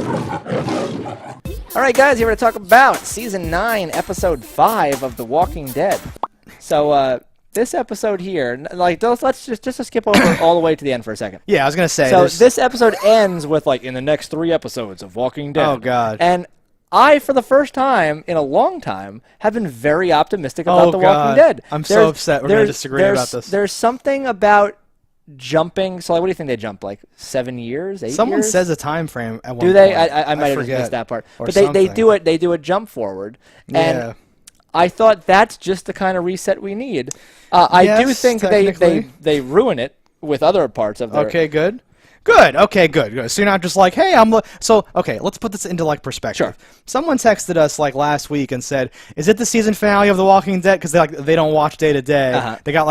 All right, guys, here to talk about Season 9, Episode 5 of The Walking Dead. So, this episode here, like, let's just skip over all the way to the end for a second. Yeah, I was going to say. So, this episode ends with, like, in the next 3 episodes of Walking Dead. Oh, God. And I, for the first time in a long time, have been very optimistic about The Walking Dead. I'm so upset we're going to disagree about this. There's something about jumping. So, like, what do you think they jump? Like 7 years, 8 years? Someone says a time frame at one point. Do they? I might have missed that part. But they do it. They do a jump forward, and I thought that's just the kind of reset we need. I do think they ruin it with other parts of their. Okay, good. Good. Okay, good. So you're not just like, hey, okay, let's put this into, like, perspective. Sure. Someone texted us, like, last week and said, is it the season finale of The Walking Dead? Because they don't watch day to day. They got,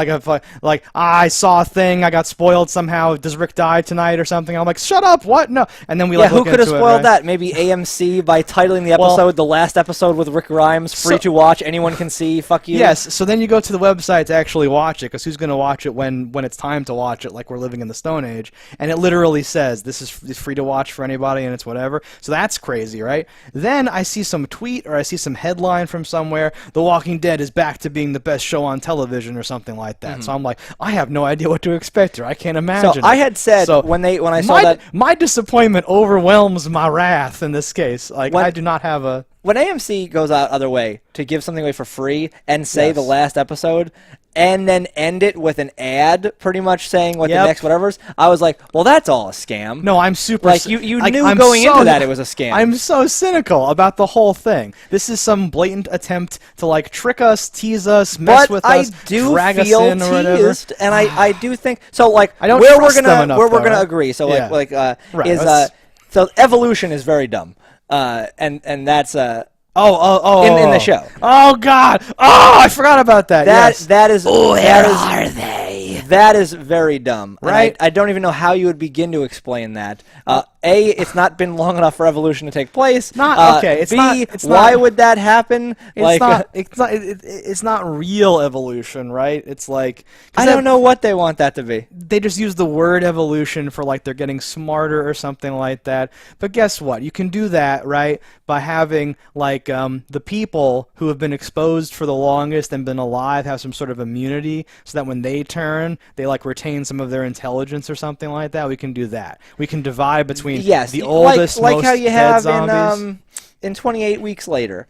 I saw a thing, I got spoiled somehow. Does Rick die tonight or something? I'm like, shut up, what? No. And then we, like, who could have spoiled that? Maybe AMC by titling the episode, the last episode with Rick Grimes, free to watch, anyone can see, fuck you. Yes, so then you go to the website to actually watch it, because who's going to watch it when it's time to watch it, like we're living in the Stone Age? And it literally says this is free to watch for anybody and it's whatever. So that's crazy, right? Then I see some tweet or I see some headline from somewhere, The Walking Dead is back to being the best show on television or something like that. So I'm like, I have no idea what to expect here. I can't imagine. So I had said when I saw that, my disappointment overwhelms my wrath in this case. Like, I do not have a. When AMC goes out other way to give something away for free and say the last episode and then end it with an ad pretty much saying what the next whatever's, I was like, well, that's all a scam. No, I'm super... Like, you knew going into that it was a scam. I'm so cynical about the whole thing. This is some blatant attempt to, like, trick us, tease us, mess with us, drag us in or whatever. And I do think... So, like, I don't where we're going to agree. So, so evolution is very dumb. And that's... in the show. Oh God! Oh, I forgot about that. That is. Where are they? That is very dumb, right? I don't even know how you would begin to explain that. It's not been long enough for evolution to take place. It's why would that happen? It's not real evolution, right? It's like I don't know what they want that to be. They just use the word evolution for like they're getting smarter or something like that. But guess what? You can do that, right? By having like the people who have been exposed for the longest and been alive have some sort of immunity, so that when they turn, they like retain some of their intelligence or something like that. We can do that. We can divide between the oldest, most how you dead have zombies. in 28 weeks later.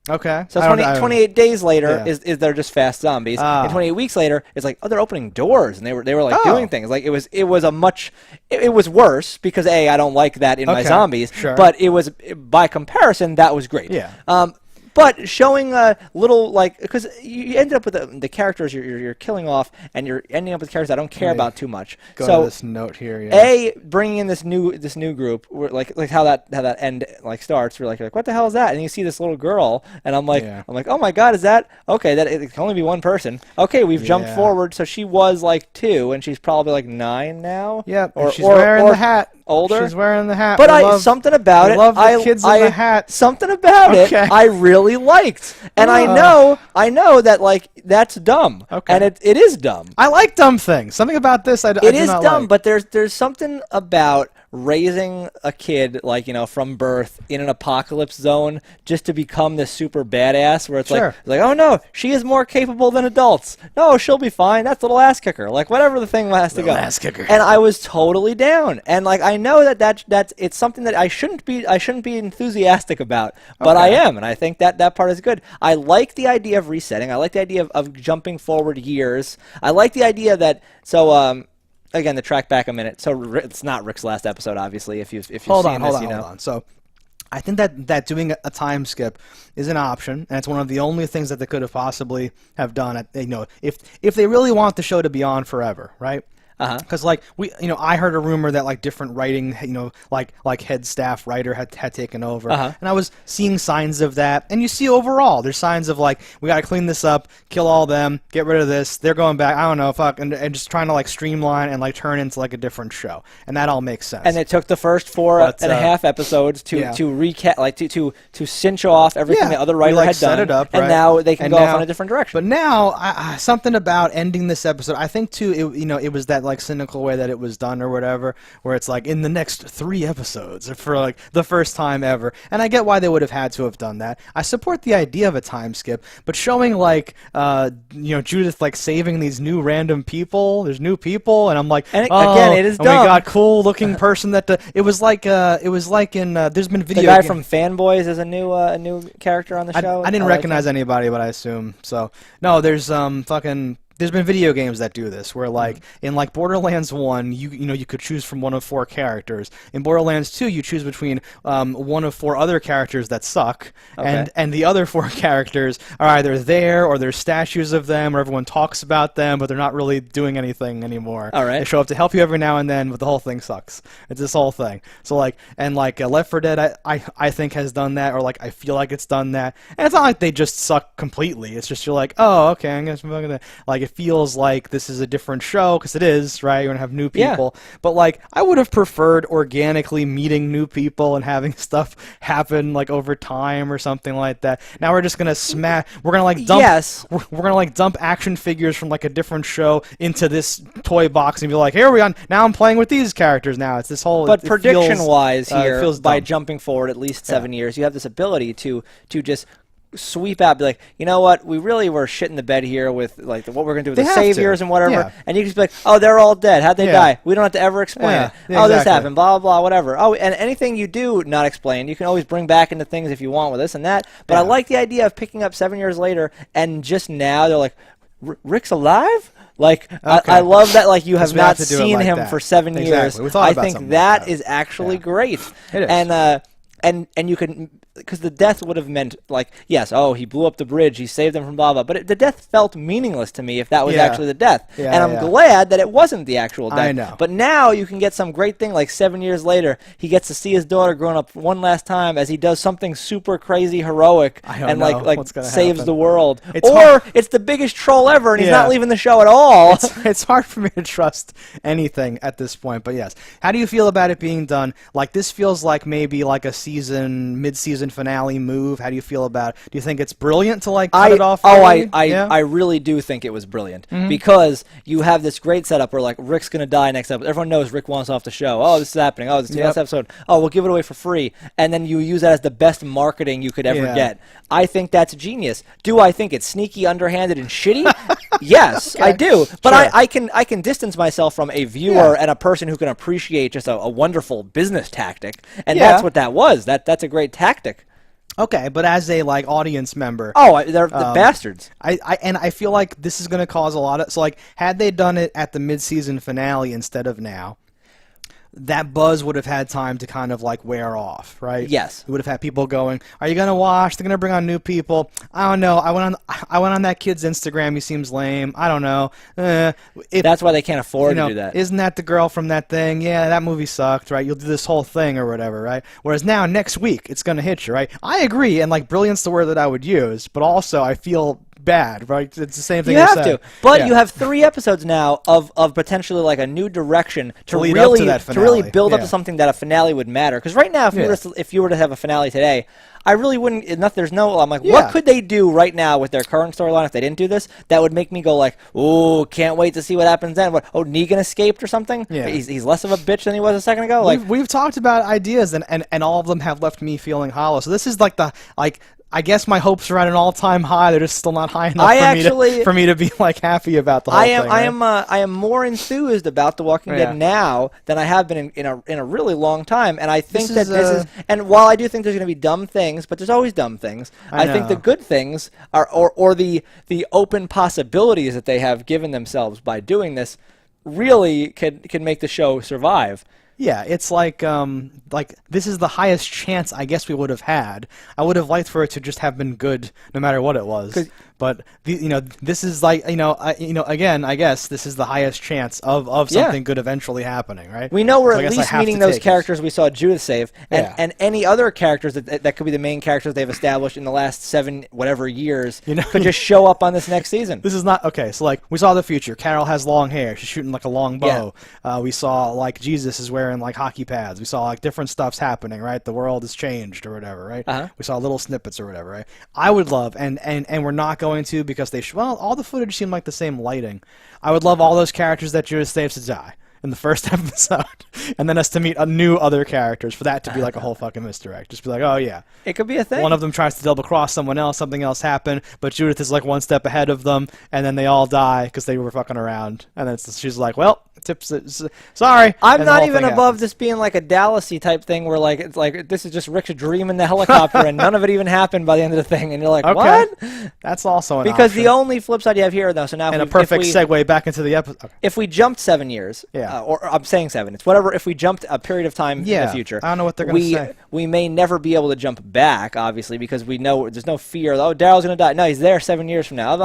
Okay. So 28 days later is they're just fast zombies. And 28 weeks later, it's like, oh, they're opening doors and they were like doing things. Like it was worse because I don't like that in my zombies. Sure. But it was, by comparison, that was great. Yeah. But showing a little, like, because you ended up with the characters you're killing off, and you're ending up with characters I don't care about too much. Go to this note here. Yeah. Bringing in this new group, like how that end like starts. We're like, what the hell is that? And you see this little girl, and I'm like, oh my God, is that okay? That it can only be one person. Okay, we've jumped forward, so she was like 2, and she's probably like 9 now. Yep. Or she's wearing the hat. Older. She's wearing the hat. But something about it. Love the kids in the hat. Something about it. I really liked, and I know that like that's dumb. Okay. And it is dumb. I like dumb things. Something about this I do It is not dumb, like. but there's something about raising a kid, like, from birth in an apocalypse zone just to become this super badass where it's like, oh no, she is more capable than adults. No, she'll be fine. That's little ass kicker. Like, whatever the thing has to go. Ass kicker. And I was totally down. And like, I know that's it's something that I shouldn't be enthusiastic about, but I am, and I think that part is good. I like the idea of resetting. I like the idea of jumping forward years. I like the idea that again, to track back a minute, so it's not Rick's last episode, obviously. If you've seen this, hold on. So, I think that doing a time skip is an option, and it's one of the only things that they could have possibly have done. If they really want the show to be on forever, right? Because like I heard a rumor that like different writing, like head staff writer had taken over, and I was seeing signs of that. And you see overall, there's signs of like, we got to clean this up, kill all them, get rid of this. They're going back. I don't know, and just trying to like streamline and like turn into like a different show, and that all makes sense. And it took the first 4.5 episodes to recap, like to cinch off everything the other writer had set done, it up, and now they can go off in a different direction. But now, something about ending this episode, I think too, it was that like cynical way that it was done or whatever, where it's like in the next 3 episodes for like the first time ever. And I get why they would have had to have done that. I support the idea of a time skip, but showing like Judith like saving these new random people. There's new people, and I'm like, and oh, again, it is and dumb. we got cool looking person that it was like in there's been video. The guy from Fanboys is a new character on the show. I didn't recognize anybody, but I assume so. No, there's there's been video games that do this, where like in like Borderlands 1, you could choose from one of 4 characters. In Borderlands 2, you choose between one of 4 other characters that suck, and the other 4 characters are either there or there's statues of them, or everyone talks about them, but they're not really doing anything anymore. All right. They show up to help you every now and then, but the whole thing sucks. It's this whole thing. So like, and like Left 4 Dead, I think has done that, or like I feel like it's done that, and it's not like they just suck completely. It's just you're like, oh, okay, I'm gonna like it feels like this is a different show, because it is, right? You're gonna have new people, but like I would have preferred organically meeting new people and having stuff happen like over time or something like that. Now we're just gonna we're gonna like dump we're gonna like dump action figures from like a different show into this toy box and be like, here we are, now I'm playing with these characters now. It's this whole, but prediction wise here, by dumb. Jumping forward at least 7 years, you have this ability to just sweep out, be like, you know what, we really were shit in the bed here with like what we're gonna do with the saviors and whatever, and you just be like, oh, they're all dead. How'd they die? We don't have to ever explain it. Oh, this happened, blah blah blah, whatever. Oh, and anything you do not explain, you can always bring back into things if you want with this and that. But I like the idea of picking up 7 years later, and just now they're like, Rick's alive. Like, I love that. Like, you have not seen him for 7 years. I think that is actually great. It is. And you can, because the death would have meant, like, yes, oh, he blew up the bridge, he saved them from blah, blah, but the death felt meaningless to me if that was actually the death. And I'm glad that it wasn't the actual death. I know. But now you can get some great thing, like 7 years later, he gets to see his daughter grown up one last time as he does something super crazy heroic and like saves the world. It's the biggest troll ever and he's not leaving the show at all. It's hard for me to trust anything at this point, but yes. How do you feel about it being done? Like, this feels like maybe like a mid-season finale move. How do you feel about it? Do you think it's brilliant to like cut it off? I really do think it was brilliant because you have this great setup where like Rick's gonna die next episode. Everyone knows Rick wants off the show. Oh, this is happening. Oh, this is the last episode. Oh, we'll give it away for free, and then you use that as the best marketing you could ever get. I think that's genius. Do I think it's sneaky, underhanded, and shitty? Yes, I do. But I can distance myself from a viewer and a person who can appreciate just a wonderful business tactic, and that's what that was. That's a great tactic. Okay, but as a like audience member, they're the bastards. I feel like this is going to cause a lot of, so like had they done it at the mid-season finale instead of now, that buzz would have had time to kind of like wear off, right? Yes. We would have had people going, "Are you gonna watch? They're gonna bring on new people." I don't know. I went on that kid's Instagram. He seems lame. I don't know. That's why they can't afford to do that. Isn't that the girl from that thing? Yeah, that movie sucked, right? You'll do this whole thing or whatever, right? Whereas now, next week, it's gonna hit you, right? I agree, and like brilliant's the word that I would use, but also I feel bad, right? It's the same thing. You have to, but you have 3 episodes now of potentially like a new direction to lead really up to that finale. To really build up to something that a finale would matter. Because right now, if you were to have a finale today, I really wouldn't. There's no. I'm like, what could they do right now with their current storyline if they didn't do this? That would make me go like, oh, can't wait to see what happens then. What? Oh, Negan escaped or something? Yeah. He's less of a bitch than he was a second ago. Like we've talked about ideas, and all of them have left me feeling hollow. So this is like I guess my hopes are at an all-time high. They're just still not high enough for me to be like happy about the whole thing. Right? I am more enthused about The Walking Dead now than I have been in a really long time. And I think this is. And while I do think there's going to be dumb things, but there's always dumb things. I think the good things are, or the open possibilities that they have given themselves by doing this, really can make the show survive. Yeah, it's like this is the highest chance I guess we would have had. I would have liked for it to just have been good no matter what it was. But this is like again, I guess this is the highest chance of something good eventually happening, right? We know we're at least meeting those characters we saw Judith save, and any other characters that could be the main characters they've established in the last 7 whatever years could just show up on this next season. This is not so like we saw the future. Carol has long hair. She's shooting like a long bow. We saw like Jesus is wearing wearing like hockey pads. We saw like different stuff's happening, right? The world has changed or whatever, right? We saw little snippets or whatever, right? I would love, and we're not going to because well, all the footage seemed like the same lighting. I would love all those characters that Judith saves to die in the first episode, and then us to meet new other characters, for that to be like a whole fucking misdirect. Just be like, oh yeah, it could be a thing. One of them tries to double cross someone else, something else happened, but Judith is like one step ahead of them, and then they all die because they were fucking around, and then she's like, well, sorry. I'm not even above this being like a Dallasy type thing where like it's like this is just Rick's dream in the helicopter and none of it even happened by the end of the thing, and you're like, what? That's also an because option. the only flip side you have here though. So now and a perfect segue back into the episode. Okay. If we jumped 7 years, or I'm saying 7, it's whatever. If we jumped a period of time in the future, I don't know what they're going to say. We may never be able to jump back, obviously, because we know there's no fear. Oh, Daryl's going to die. No, he's there 7 years from now.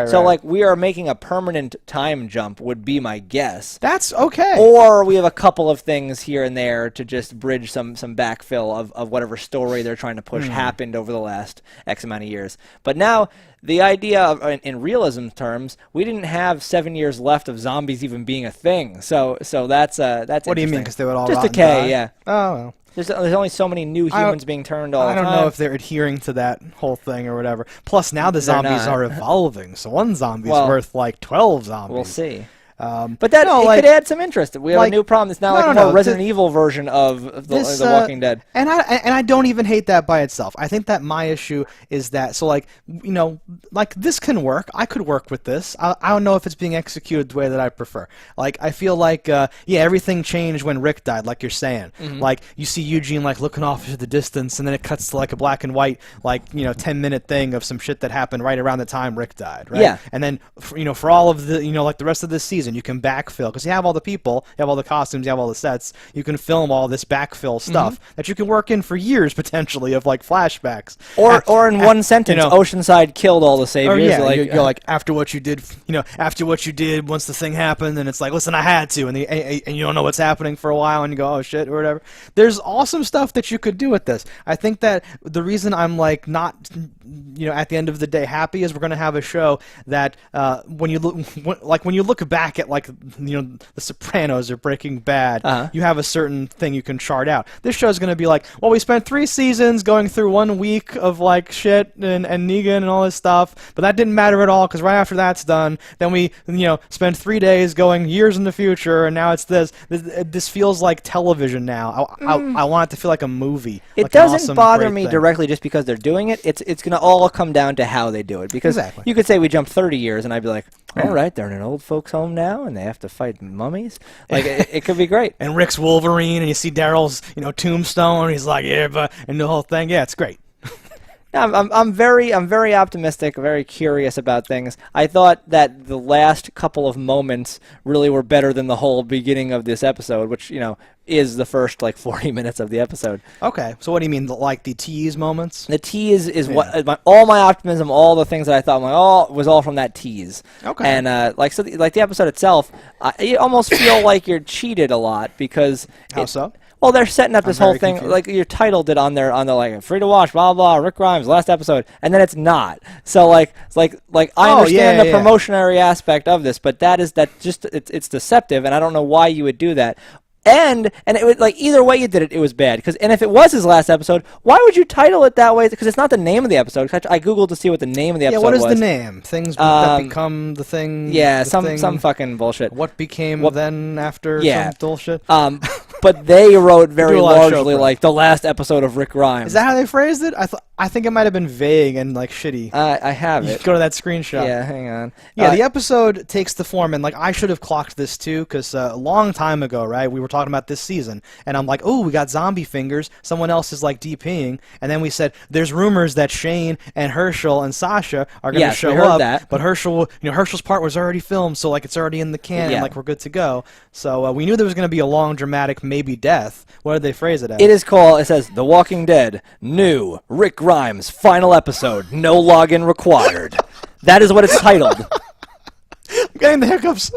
So like we are making a permanent time jump would be my guess. That's okay. Or we have a couple of things here and there to just bridge some backfill of whatever story they're trying to push happened over the last X amount of years. But now the idea of, in realism terms, we didn't have 7 years left of zombies even being a thing. So that's what do you mean? Because they would all just rot decay, and die? yeah. Oh well. There's only so many new humans being turned all the time. I don't know if they're adhering to that whole thing or whatever. Plus, now the zombies are evolving, so one zombie's worth like 12 zombies. We'll see. But that could add some interest. We have a new problem. It's now like a more Resident Evil version of the Walking Dead. And I don't even hate that by itself. I think that my issue is that, so like, you know, like this can work. I could work with this. I don't know if it's being executed the way that I prefer. Like, I feel like, everything changed when Rick died, like you're saying. Like, you see Eugene like looking off into the distance, and then it cuts to like a black and white, like, 10-minute thing of some shit that happened right around the time Rick died, right? Yeah. And then, for all of the, like the rest of this season, you can backfill because you have all the people, you have all the costumes, you have all the sets. You can film all this backfill stuff that you can work in for years potentially of like flashbacks. Or in one sentence, Oceanside killed all the saviors. You're like after what you did, after what you did once the thing happened, and it's like, listen, I had to, and you don't know what's happening for a while, and you go, oh shit, or whatever. There's awesome stuff that you could do with this. I think that the reason I'm like not, at the end of the day happy is we're going to have a show that when you look back at like The Sopranos or Breaking Bad, you have a certain thing you can chart out. This show's going to be like, well, we spent 3 seasons going through 1 week of like shit and Negan and all this stuff, but that didn't matter at all because right after that's done, then we spend 3 days going years in the future, and now it's this. This feels like television now. I want it to feel like a movie. It like doesn't awesome, bother me thing. directly just because they're doing it. It's going to all come down to how they do it. Because you could say we jumped 30 years, and I'd be like, all right, they're in an old folks' home now, and they have to fight mummies. Like it could be great. And Rick's Wolverine, and you see Daryl's tombstone, and he's like, and the whole thing. Yeah, it's great. I'm very optimistic, very curious about things. I thought that the last couple of moments really were better than the whole beginning of this episode, which is the first like 40 minutes of the episode. Okay, so what do you mean, like the tease moments? The tease is what all my optimism, all the things that I thought was all from that tease. Okay, and the episode itself, you almost feel like you're cheated a lot because how so? Well, they're setting up this whole thing, confused. Like you titled it on their like free to watch, blah blah, Rick Grimes last episode, and then it's not. So I understand the promotionary aspect of this, but it's deceptive, and I don't know why you would do that. And it was like either way you did it, it was bad. And if it was his last episode, why would you title it that way? Because it's not the name of the episode. I googled to see what the name of the episode was. Yeah, what is the name? Things that become the thing. Yeah, some fucking bullshit. What became then after some bullshit. But they wrote very largely like the last episode of Rick Grimes. Is that how they phrased it? I think it might have been vague and like shitty. I have it. Go to that screenshot. Yeah, hang on. Yeah, the episode takes the form, and like I should have clocked this too, because a long time ago, right? We were talking about this season, and I'm like, oh, we got zombie fingers. Someone else is like DPing, and then we said there's rumors that Shane and Herschel and Sasha are going to show up. That. But Herschel's part was already filmed, so like it's already in the can, and like we're good to go. So we knew there was going to be a long, dramatic maybe death. What did they phrase it as? It says The Walking Dead, new Rick Grimes, final episode, no login required. That is what it's titled. I'm getting the hiccups.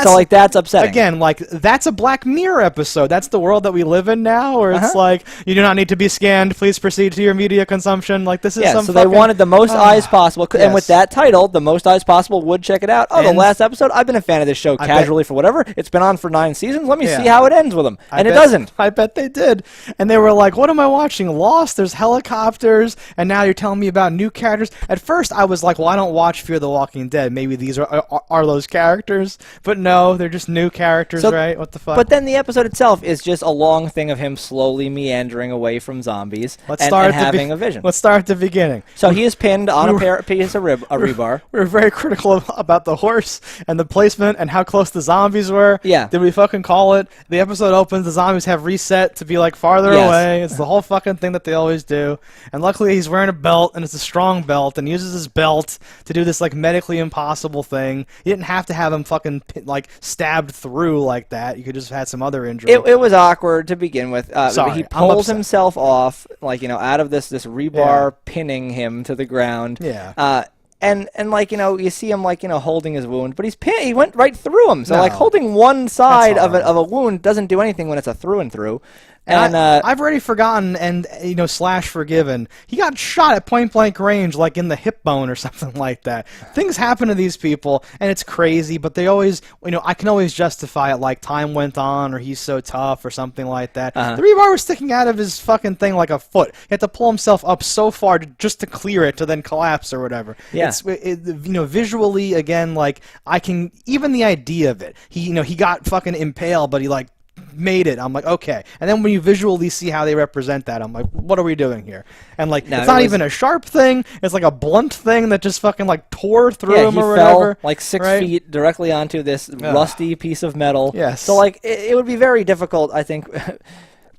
So like that's upsetting. Again, like that's a Black Mirror episode. That's the world that we live in now, where it's like you do not need to be scanned. Please proceed to your media consumption. Like this is so they wanted the most eyes possible, and with yes. that title, the most eyes possible would check it out. Oh, the And last episode. I've been a fan of this show casually for whatever. It's been on for 9 seasons. Let me Yeah. see how it ends with them, and it doesn't. I bet they did. And they were like, "What am I watching? Lost? There's helicopters, and now you're telling me about new characters." At first, I was like, "Well, I don't watch Fear the Walking Dead. Maybe these are those characters." But no, they're just new characters, right? What the fuck? But then the episode itself is just a long thing of him slowly meandering away from zombies and having a vision. Let's start at the beginning. So he is pinned on a piece of rebar. We were very critical about the horse and the placement and how close the zombies were. Yeah. Did we fucking call it? The episode opens, the zombies have reset to be like farther away. It's the whole fucking thing that they always do. And luckily he's wearing a belt, and it's a strong belt, and he uses his belt to do this like medically impossible thing. You didn't have to have him fucking like stabbed through like that. You could just have had some other injury. It was awkward to begin with. Sorry, he pulls himself off, like, out of this rebar pinning him to the ground. Yeah. And like, you see him like, holding his wound, but he went right through him. So No. like holding one side of a wound doesn't do anything when it's a through and through. And I've already forgotten, and slash forgiven. He got shot at point blank range, like in the hip bone or something like that. Things happen to these people, and it's crazy. But they always, I can always justify it, like time went on, or he's so tough, or something like that. The rebar was sticking out of his fucking thing like a foot. He had to pull himself up so far just to clear it, to then collapse or whatever. Yeah. Visually, again, like I can even the idea of it. He got fucking impaled, but he like made it. I'm like, okay. And then when you visually see how they represent that, I'm like, what are we doing here? And like, it's not even a sharp thing. It's like a blunt thing that just fucking like tore through him or whatever. Fell like 6 feet directly onto this rusty piece of metal. Yes. So like, it would be very difficult, I think,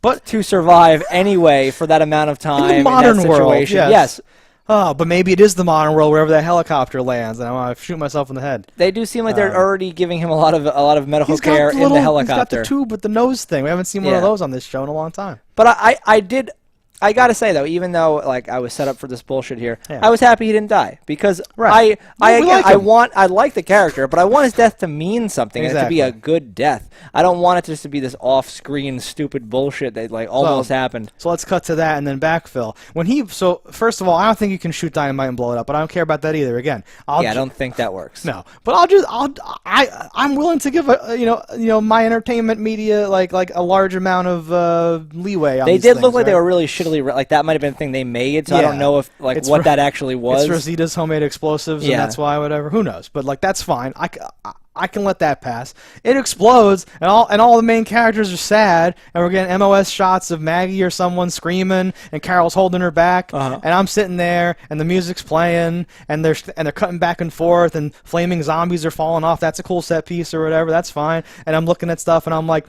but to survive anyway for that amount of time in the modern in that world. situation. Yes. Oh, but maybe it is the modern world wherever that helicopter lands, and I want to shoot myself in the head. They do seem like they're already giving him a lot of medical care in the helicopter. He's got the tube with the nose thing. We haven't seen one of those on this show in a long time. But I gotta say though, even though like I was set up for this bullshit here, Yeah. I was happy he didn't die because Right. I like the character, but I want his death to mean something and it to be a good death. I don't want it just to be this off-screen stupid bullshit that like almost happened. So let's cut to that and then backfill. So first of all, I don't think you can shoot dynamite and blow it up, but I don't care about that either. Again, I don't think that works. No, but I'm willing to give my entertainment media like a large amount of leeway. On They these did things, look like they right? were really shittily like that might have been a thing they made. So I don't know if like what that actually was. It's Rosita's homemade explosives, and that's why whatever. Who knows? But like that's fine. I can let that pass. It explodes, and all the main characters are sad, and we're getting MOS shots of Maggie or someone screaming, and Carol's holding her back, and I'm sitting there, and the music's playing, and they're cutting back and forth, and flaming zombies are falling off. That's a cool set piece or whatever. That's fine. And I'm looking at stuff, and I'm like,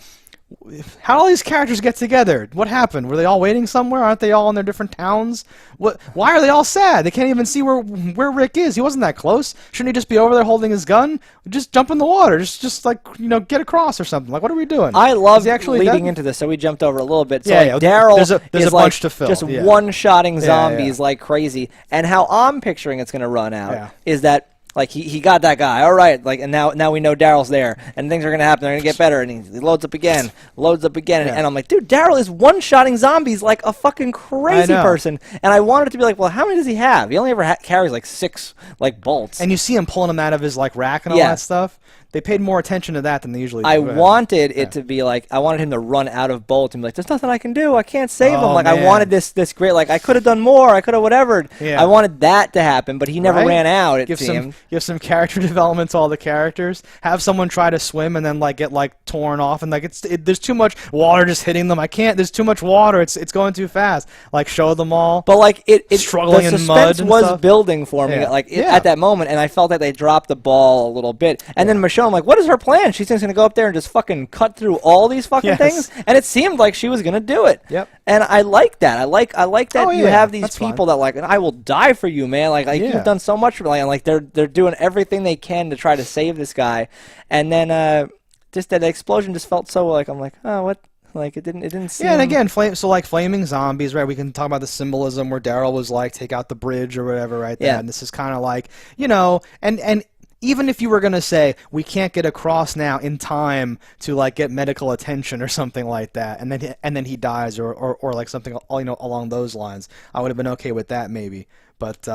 how do all these characters get together? What happened? Were they all waiting somewhere? Aren't they all in their different towns? Why are they all sad? They can't even see where Rick is. He wasn't that close. Shouldn't he just be over there holding his gun? Just jump in the water. Just like get across or something. Like what are we doing? I love leading into this, so we jumped over a little bit. So Daryl there's a is bunch to fill. Just one-shotting zombies like crazy. And how I'm picturing it's going to run out is that. Like he got that guy, all right. Like and now we know Daryl's there, and things are gonna happen. They're gonna get better, and he loads up again, and I'm like, dude, Daryl is one-shotting zombies like a fucking crazy person. And I wanted it to be like, well, how many does he have? He only ever carries like 6 like bolts. And you see him pulling them out of his like rack and all that stuff. They paid more attention to that than they usually do. I wanted it to be like, I wanted him to run out of bolts and be like, there's nothing I can do. I can't save him. Like, I wanted this great, like, I could have done more. I could have whatever. Yeah. I wanted that to happen, but he never ran out, it seemed. Give some character development to all the characters. Have someone try to swim and then, like, get, like, torn off. And, like, there's too much water just hitting them. There's too much water. It's going too fast. Like, show them all. But, like, struggling the in mud suspense and was stuff. building for me, at that moment, and I felt that they dropped the ball a little bit. And then Michonne, I'm like, what is her plan? She thinks going to go up there and just fucking cut through all these fucking things, and it seemed like she was going to do it. Yep. And I like that. I like that you have these people that like, I will die for you, man. Like you've done so much for me. And like they're doing everything they can to try to save this guy. And then just that explosion just felt so like I'm like, oh, what? Like it didn't seem. Yeah, and again, flaming zombies, right? We can talk about the symbolism where Daryl was like, take out the bridge or whatever, right? Yeah. And this is kind of like, and even if you were gonna say we can't get across now in time to like get medical attention or something like that, and then he dies or like something along those lines, I would have been okay with that maybe. But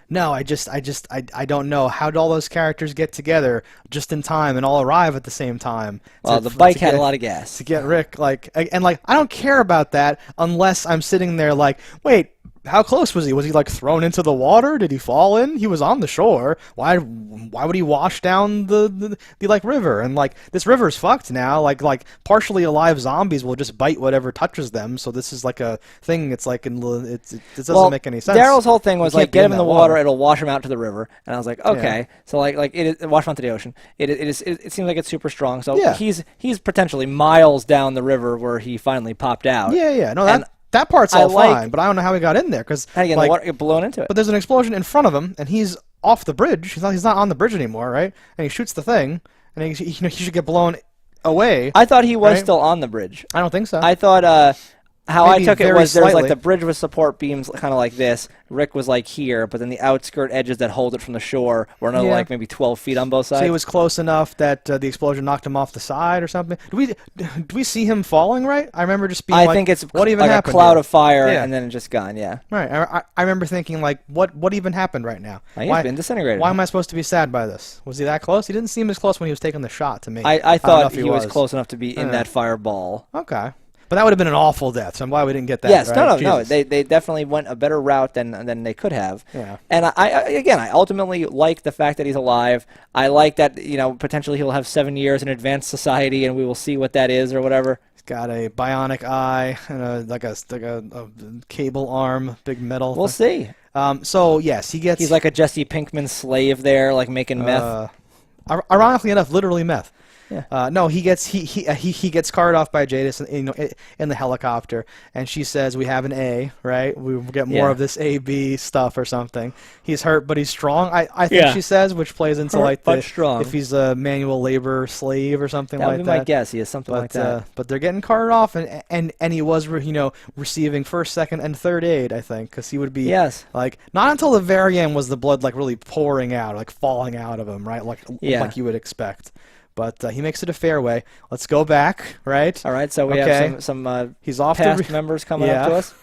no, I don't know. How did all those characters get together just in time and all arrive at the same time? Well, the bike had a lot of gas to get Rick and I don't care about that unless I'm sitting there like, wait, how close was he? Was he like thrown into the water? Did he fall in? He was on the shore. Why would he wash down the like river? And like this river's fucked now. Like partially alive zombies will just bite whatever touches them. So this is like a thing. It's like it doesn't make any sense. Daryl's whole thing was like get him in the water, it'll wash him out to the river. And I was like, okay. Yeah. So like it wash him out to the ocean. It seems like it's super strong. So yeah. he's potentially miles down the river where he finally popped out. Yeah. No, that part's all fine, but I don't know how he got in there because the water get blown into it. But there's an explosion in front of him, and he's off the bridge. He's not on the bridge anymore, right? And he shoots the thing, and he should get blown away. I thought he was still on the bridge. I don't think so. I thought how Maybe I took it was there was slightly. like the bridge with support beams kind of like this. Rick was like here, but then the outskirt edges that hold it from the shore were another like maybe 12 feet on both sides. So he was close enough that the explosion knocked him off the side or something. Do we see him falling, right? I remember just being I think it's what even like happened a cloud here? of fire and then it's just gone, yeah. Right. I remember thinking like what even happened right now? He's been disintegrated. Why am I supposed to be sad by this? Was he that close? He didn't seem as close when he was taking the shot to me. I thought he was close enough to be in that fireball. Okay. But that would have been an awful death, so I'm glad we didn't get that. Yes, right? no. They definitely went a better route than they could have. Yeah. And I ultimately like the fact that he's alive. I like that potentially he'll have 7 years in advanced society, and we will see what that is or whatever. He's got a bionic eye and a cable arm, big metal. We'll see. So yes, he's like a Jesse Pinkman slave there, like making meth. Ironically enough, literally meth. Yeah. No, he gets carted off by Jadis in the helicopter, and she says, "We have an A, right? We will get more of this A-B stuff or something." He's hurt, but he's strong. I think she says, which plays into hurt, but strong. If he's a manual labor slave or something like that. That would be my guess. He is something like that. But they're getting carted off, and he was receiving first, second, and third aid. I think because he would be like not until the very end was the blood like really pouring out, like falling out of him, right? Like you would expect. But he makes it a fairway. Let's go back, right? All right, so we have some he's off past members coming up to us.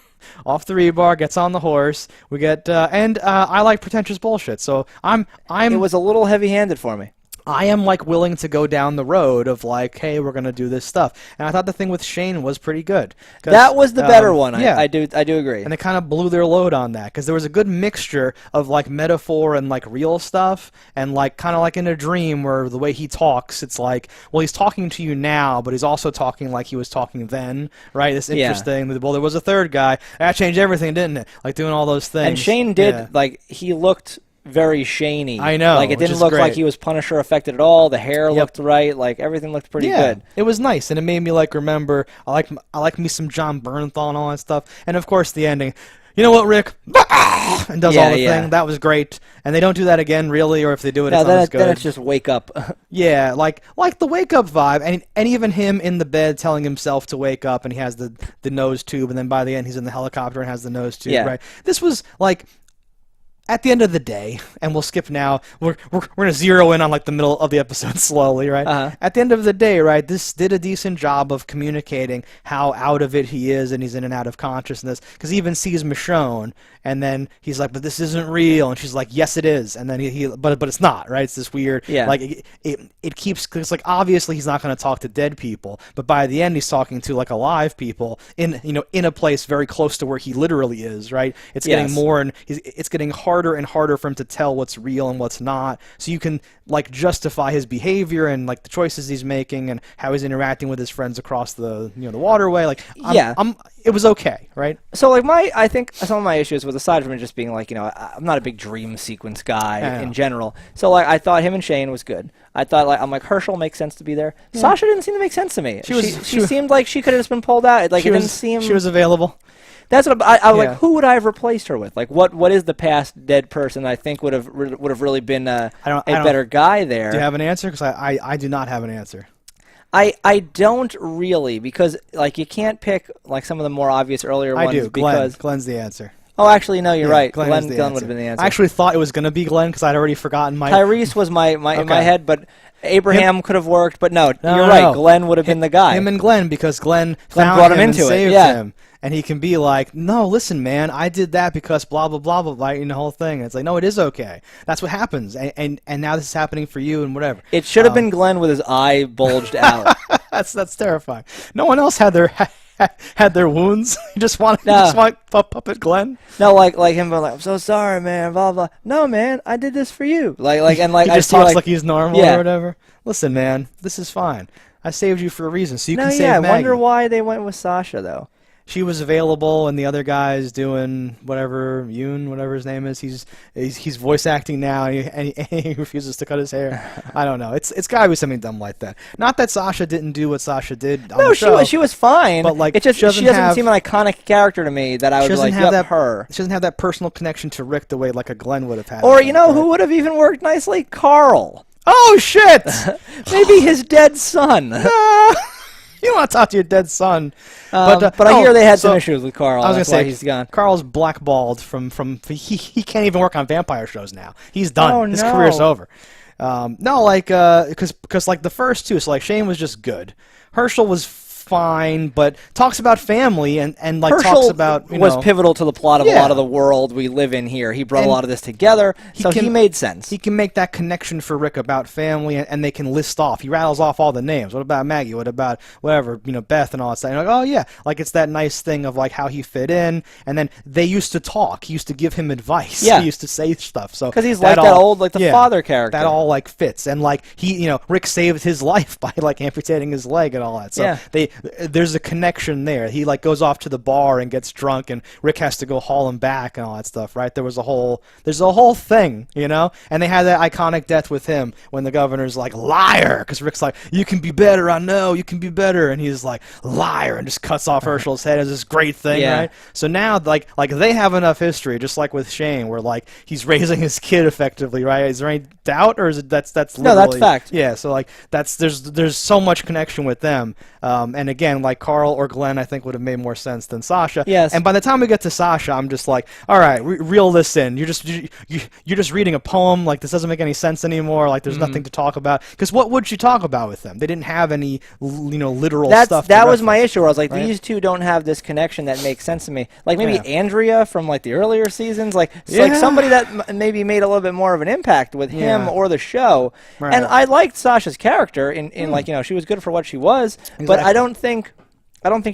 Off the rebar, gets on the horse. We get and I like pretentious bullshit. So it was a little heavy-handed for me. I am like willing to go down the road of like, hey, we're gonna do this stuff, and I thought the thing with Shane was pretty good. That was the better one. Yeah. I do agree. And they kind of blew their load on that because there was a good mixture of like metaphor and like real stuff, and like kind of like in a dream where the way he talks, it's like, well, he's talking to you now, but he's also talking like he was talking then, right? This interesting. Well, there was a third guy that changed everything, didn't it? Like doing all those things. And Shane did like he looked very Shaney. I know. Like it didn't look like he was Punisher affected at all. The hair looked right. Like everything looked pretty good. It was nice, and it made me like remember. I like me some John Bernthal and all that stuff, and of course the ending. You know what, Rick? And does all the thing. That was great. And they don't do that again, really, or if they do it, it's not as good. Then it's just wake up. Yeah, like the wake up vibe, and even him in the bed telling himself to wake up, and he has the nose tube, and then by the end he's in the helicopter and has the nose tube. Right. This was like. At the end of the day, and we'll skip now, we're going to zero in on like the middle of the episode slowly, right? At the end of the day, right, this did a decent job of communicating how out of it he is, and he's in and out of consciousness, because he even sees Michonne, and then he's like, but this isn't real, and she's like, yes, it is, and then but it's not, right? It's this weird, like, it keeps, because like, obviously he's not going to talk to dead people, but by the end he's talking to like alive people in a place very close to where he literally is, right? It's getting more, and it's getting harder and harder for him to tell what's real and what's not, so you can like justify his behavior and like the choices he's making and how he's interacting with his friends across the the waterway. Like it was okay, right? So like I think some of my issues was aside from it just being like I'm not a big dream sequence guy in general. So like I thought him and Shane was good. I thought I'm like Herschel makes sense to be there. Sasha didn't seem to make sense to me. She seemed like she could have just been pulled out. Like it didn't seem she was available. That's what I was like. Who would I have replaced her with? Like, what is the past dead person I think would have really been a better guy there? Do you have an answer? Because I do not have an answer. I don't really, because like you can't pick like some of the more obvious earlier ones. I do. Because Glenn's the answer. Oh, actually, no, you're right. Glenn Glenn is the would answer. have been the answer. I actually thought it was going to be Glenn because I'd already forgotten my... Tyrese was my in my Okay. head, but Abraham could have worked. But no, No, you're no, right. no. Glenn would have been the guy. Him and Glenn, because Glenn found brought him and into it, saved yeah. him. And he can be like, no, listen, man, I did that because blah, blah, blah, blah, blah, and the whole thing. And it's like, no, it is okay. That's what happens. And now this is happening for you and whatever. It should have been Glenn with his eye bulged out. That's terrifying. No one else had their had their wounds. You just want puppet Glenn. No, like him being like, I'm so sorry, man, blah blah. No, man, I did this for you. He just talks like he's normal or whatever. Listen, man, this is fine. I saved you for a reason, so you can save Maggie. I wonder why they went with Sasha though. She was available, and the other guy's doing whatever whatever his name is. He's voice acting now, and he refuses to cut his hair. I don't know. It's got to be something dumb like that. Not that Sasha didn't do what Sasha did on the show. she was fine. But like, it just she doesn't seem an iconic character to me that I would be like, yep, her. She doesn't have that personal connection to Rick the way like a Glenn would have had. Or who would have even worked nicely? Carl. Oh shit! Maybe his dead son. You don't want to talk to your dead son. But I hear they had some issues with Carl. I was That's gonna why say he's gone. Carl's blackballed from he can't even work on vampire shows now. He's done. Oh, His no. career's over. No, like because like the first two, so like Shane was just good. Herschel was fine, but talks about family and like Herschel talks about was pivotal to the plot of a Yeah. lot of the world we live in here. He brought And a lot of this together, he made sense. He can make that connection for Rick about family, and they can list off. He rattles off all the names. What about Maggie? What about whatever, Beth and all that stuff. And you're like, oh yeah, like it's that nice thing of like how he fit in. And then they used to talk. He used to give him advice. Yeah. He used to say stuff. So because he's like that old, like the father character. That all like fits. And like Rick saved his life by like amputating his leg and all that. So there's a connection there. He like goes off to the bar and gets drunk, and Rick has to go haul him back and all that stuff, right? There's a whole thing, and they had that iconic death with him when the governor's like, liar, because Rick's like, you can be better, I know, you can be better, and he's like, liar, and just cuts off Herschel's head as this great thing, right? So now like they have enough history, just like with Shane, where like he's raising his kid effectively, right? Is there any doubt, or is it that's no, that's fact. Yeah, so like there's so much connection with them, and again, like Carl or Glenn, I think would have made more sense than Sasha. Yes. And by the time we get to Sasha, I'm just like, all right, reel this in. You're just reading a poem. Like this doesn't make any sense anymore. Like there's nothing to talk about. Because what would she talk about with them? They didn't have any literal stuff. That was my issue. Where I was like, these two don't have this connection that makes sense to me. Like maybe Andrea from like the earlier seasons, like somebody that maybe made a little bit more of an impact with him or the show. Right. And I liked Sasha's character in like she was good for what she was, but I don't think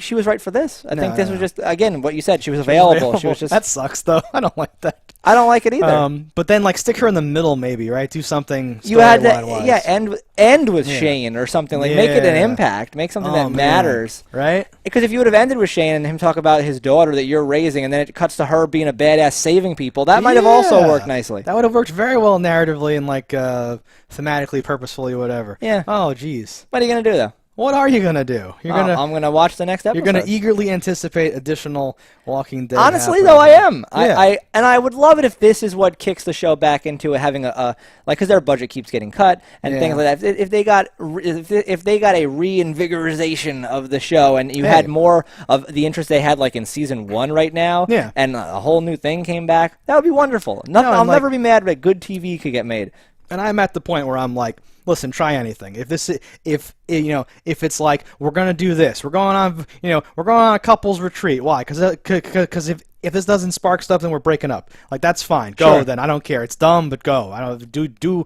she was right for this. I think this was just, again, what you said. She was available. She was just. That sucks, though. I don't like that. I don't like it either. But then, like, stick her in the middle, maybe, right? Do something. You had to, end with Shane or something. Like, make it an impact. Make something that matters, right? Because if you would have ended with Shane and him talk about his daughter that you're raising, and then it cuts to her being a badass saving people, that might have also worked nicely. That would have worked very well narratively and like thematically, purposefully, whatever. Yeah. Oh, geez. What are you gonna do though? What are you gonna do? I'm gonna watch the next episode. You're gonna eagerly anticipate additional Walking Dead. Honestly, though, I am. I would love it if this is what kicks the show back into having because their budget keeps getting cut and things like that. If they got a reinvigorization of the show and you had more of the interest they had like in season 1 right now, and a whole new thing came back, that would be wonderful. I'll never be mad that good TV could get made. And I'm at the point where I'm like, listen, try anything. If it's like we're gonna do this, we're going on a couples retreat. Why? Because if this doesn't spark stuff, then we're breaking up. Like that's fine. Go then. I don't care. It's dumb, but go. I don't do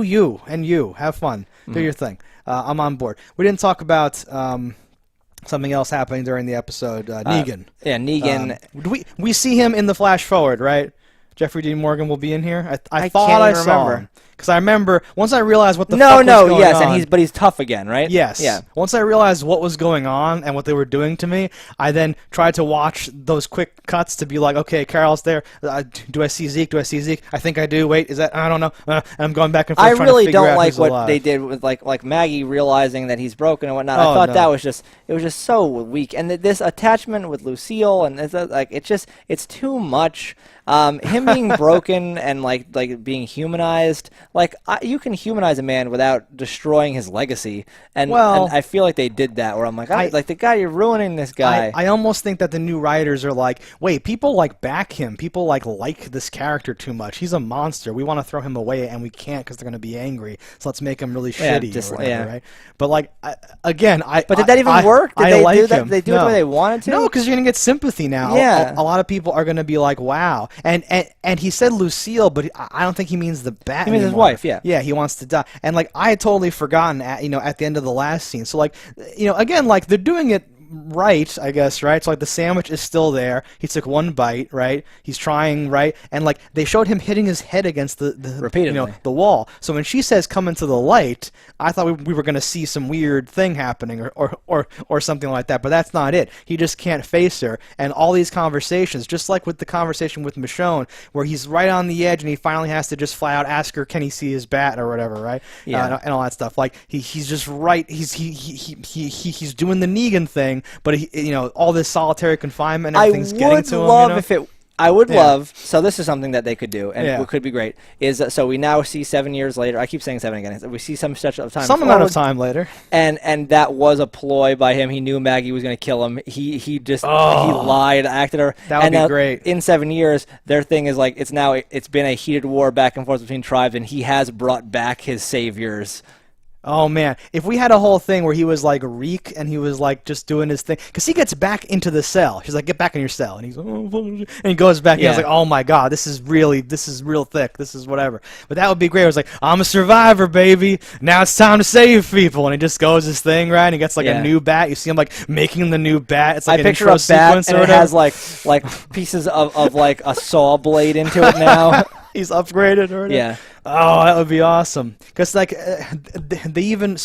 you and you have fun. Do your thing. I'm on board. We didn't talk about something else happening during the episode. Negan. Negan. We see him in the flash forward, right? Jeffrey Dean Morgan will be in here. I thought can't I even saw remember. him. Because I remember, once I realized what the fuck was going on... and he's tough again, right? Yes. Yeah. Once I realized what was going on and what they were doing to me, I then tried to watch those quick cuts to be like, okay, Carol's there. Do I see Zeke? Do I see Zeke? I think I do. Wait, is that... I don't know. And I'm going back and forth I trying to really figure out don't like who's what alive. they did with like Maggie realizing that he's broken and whatnot. I thought that was just so weak. And this attachment with Lucille and it's too much. Him being broken and like being humanized, like you can humanize a man without destroying his legacy, and Well, I feel like they did that. Where I'm like, like the guy, you're ruining this guy. I almost think that the new writers are like, wait, people like back him. People like this character too much. He's a monster. We want to throw him away, and we can't because they're going to be angry. So let's make him really shitty or whatever, right? But like, But did that even work? Did they do that? Did they do it the way they wanted to? No, because you're going to get sympathy now. Yeah. A lot of people are going to be like, wow. And he said Lucille, but I don't think he means the bat. He means his anymore. wife. Yeah. Yeah, he wants to die. And like, I had totally forgotten at the end of the last scene. So like, again, like they're doing it right, I guess, right? So like the sandwich is still there. He took one bite, right? He's trying, right? And like they showed him hitting his head against the repeatedly the wall. So when she says come into the light, I thought we were going to see some weird thing happening or something like that, but that's not it. He just can't face her. And all these conversations, just like with the conversation with Michonne, where he's right on the edge and he finally has to just flat out ask her, can he see his bat or whatever, right? Yeah. And all that stuff. Like he's just right. He's doing the Negan thing. But all this solitary confinement, everything's getting to him. I would love. So this is something that they could do, and it could be great. Is so we now see 7 years later. I keep saying 7 again. We see some stretch of time. Some amount of time later. And that was a ploy by him. He knew Maggie was going to kill him. He lied, acted her. That would be great. In 7 years, their thing is like it's been a heated war back and forth between tribes, and he has brought back his saviors. Oh man, if we had a whole thing where he was like Reek and he was like just doing his thing, because he gets back into the cell. She's like, "Get back in your cell," and he's and he goes back. Yeah. And I was like, "Oh my god, this is real thick. This is whatever." But that would be great. It was like, "I'm a survivor, baby. Now it's time to save people," and he just goes his thing, right? And he gets like a new bat. You see him like making the new bat. It's like an intro sequence, and it has like pieces of like a saw blade into it now. He's upgraded or whatever. Yeah. Oh, that would be awesome. Because like they even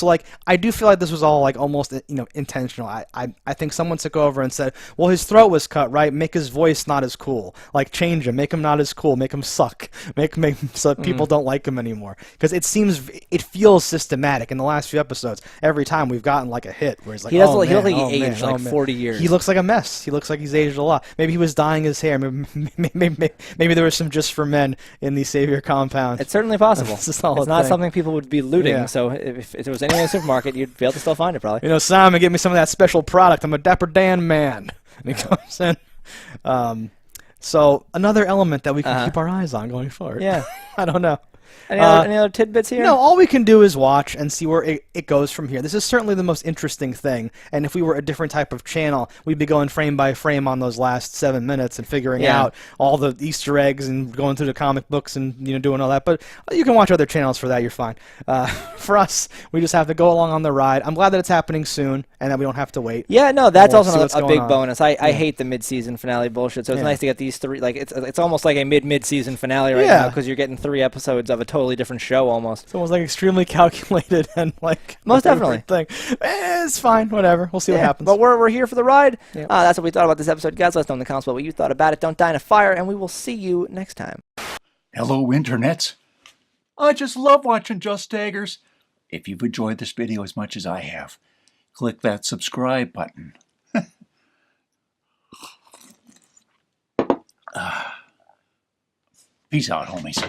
I do feel like this was all like almost intentional. I think someone took over and said, well, his throat was cut, right? Make his voice not as cool. Like change him, make him not as cool, make him suck, make so people don't like him anymore. Because it feels systematic in the last few episodes. Every time we've gotten like a hit where he's like, he looks like he aged like 40 years. He looks like a mess. He looks like he's aged a lot. Maybe he was dyeing his hair. Maybe there was some Just for Men in the Savior compound. It's certainly possible. It's not something people would be looting. Yeah. So if there was any in the supermarket, you'd be able to still find it probably. Simon, get me some of that special product. I'm a Dapper Dan man. And he comes in. So another element that we can keep our eyes on going forward. Yeah. I don't know. Any other tidbits here? No, all we can do is watch and see where it goes from here. This is certainly the most interesting thing, and if we were a different type of channel, we'd be going frame by frame on those last 7 minutes and figuring out all the Easter eggs and going through the comic books and doing all that. But you can watch other channels for that. You're fine. For us, we just have to go along on the ride. I'm glad that it's happening soon and that we don't have to wait. Yeah, no, that's also a big bonus. I hate the mid-season finale bullshit, so it's nice to get these three. Like it's almost like a mid-season finale right now because you're getting 3 episodes of a totally different show almost. It's almost like extremely calculated and like most definitely thing. It's fine, whatever. We'll see what happens. But we're here for the ride. That's what we thought about this episode, guys. Let us know in the comments what you thought about it. Don't die in a fire, and we will see you next time. Hello, internets. I just love watching JustDaggers. If you've enjoyed this video as much as I have, click that subscribe button. Peace out, homies.